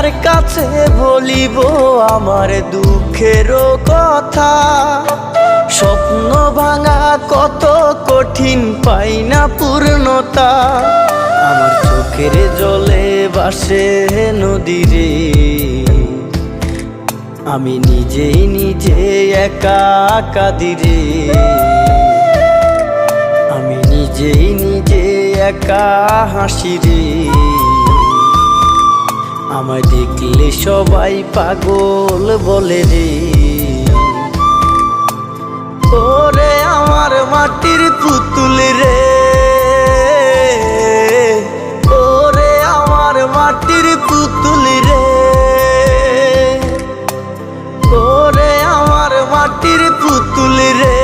কার কাছে বলিব আমার দুঃখের কথা? স্বপ্ন ভাঙা কত কঠিন, পাই না পূর্ণতা। আমার চোখের জলে ভাসে নদীরে, আমি নিজেই নিজে একা কাঁদিরে। আমি নিজেই নিজে একা হাসিরে। আমায় দেখলে সবাই পাগল বলে রে। ওরে আমার মাটির পুতুল রে, ওরে আমার মাটির পুতুল রে, ওরে আমার মাটির পুতুল রে।